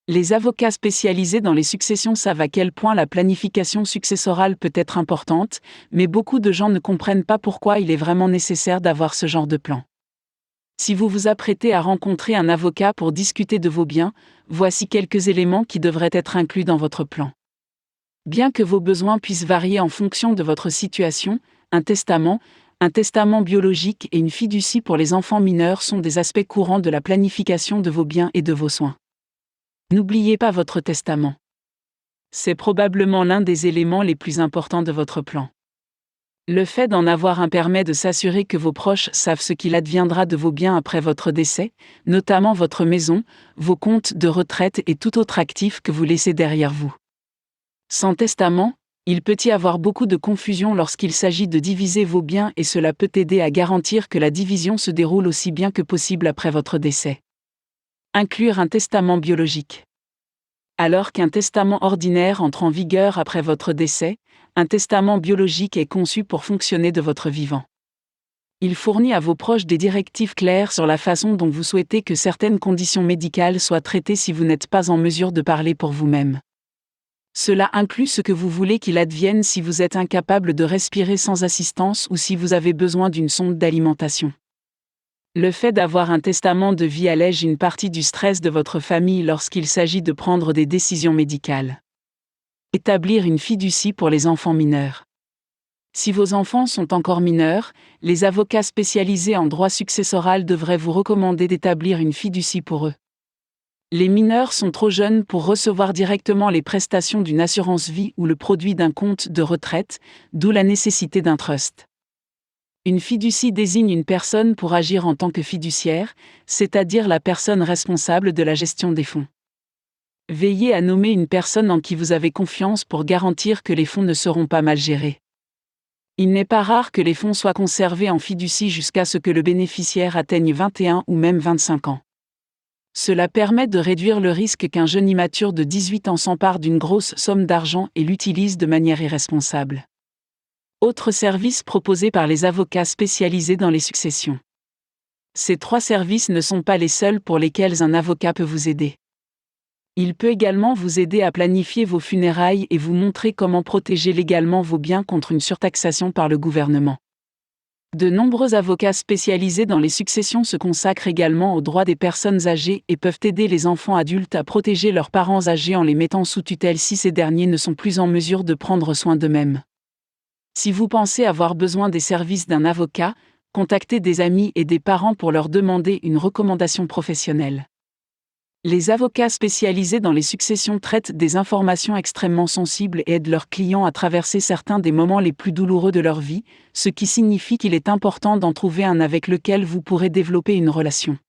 Les avocats spécialisés dans les successions savent à quel point la planification successorale peut être importante, mais beaucoup de gens ne comprennent pas pourquoi il est vraiment nécessaire d'avoir ce genre de plan. Si vous vous apprêtez à rencontrer un avocat pour discuter de vos biens, voici quelques éléments qui devraient être inclus dans votre plan. Bien que vos besoins puissent varier en fonction de votre situation, un testament biologique et une fiducie pour les enfants mineurs sont des aspects courants de la planification de vos biens et de vos soins. N'oubliez pas votre testament. C'est probablement l'un des éléments les plus importants de votre plan. Le fait d'en avoir un permet de s'assurer que vos proches savent ce qu'il adviendra de vos biens après votre décès, notamment votre maison, vos comptes de retraite et tout autre actif que vous laissez derrière vous. Sans testament, il peut y avoir beaucoup de confusion lorsqu'il s'agit de diviser vos biens et cela peut aider à garantir que la division se déroule aussi bien que possible après votre décès. Inclure un testament biologique. Alors qu'un testament ordinaire entre en vigueur après votre décès, un testament biologique est conçu pour fonctionner de votre vivant. Il fournit à vos proches des directives claires sur la façon dont vous souhaitez que certaines conditions médicales soient traitées si vous n'êtes pas en mesure de parler pour vous-même. Cela inclut ce que vous voulez qu'il advienne si vous êtes incapable de respirer sans assistance ou si vous avez besoin d'une sonde d'alimentation. Le fait d'avoir un testament de vie allège une partie du stress de votre famille lorsqu'il s'agit de prendre des décisions médicales. Établir une fiducie pour les enfants mineurs. Si vos enfants sont encore mineurs, les avocats spécialisés en droit successoral devraient vous recommander d'établir une fiducie pour eux. Les mineurs sont trop jeunes pour recevoir directement les prestations d'une assurance vie ou le produit d'un compte de retraite, d'où la nécessité d'un trust. Une fiducie désigne une personne pour agir en tant que fiduciaire, c'est-à-dire la personne responsable de la gestion des fonds. Veillez à nommer une personne en qui vous avez confiance pour garantir que les fonds ne seront pas mal gérés. Il n'est pas rare que les fonds soient conservés en fiducie jusqu'à ce que le bénéficiaire atteigne 21 ou même 25 ans. Cela permet de réduire le risque qu'un jeune immature de 18 ans s'empare d'une grosse somme d'argent et l'utilise de manière irresponsable. Autres services proposés par les avocats spécialisés dans les successions. Ces 3 services ne sont pas les seuls pour lesquels un avocat peut vous aider. Il peut également vous aider à planifier vos funérailles et vous montrer comment protéger légalement vos biens contre une surtaxation par le gouvernement. De nombreux avocats spécialisés dans les successions se consacrent également aux droits des personnes âgées et peuvent aider les enfants adultes à protéger leurs parents âgés en les mettant sous tutelle si ces derniers ne sont plus en mesure de prendre soin d'eux-mêmes. Si vous pensez avoir besoin des services d'un avocat, contactez des amis et des parents pour leur demander une recommandation professionnelle. Les avocats spécialisés dans les successions traitent des informations extrêmement sensibles et aident leurs clients à traverser certains des moments les plus douloureux de leur vie, ce qui signifie qu'il est important d'en trouver un avec lequel vous pourrez développer une relation.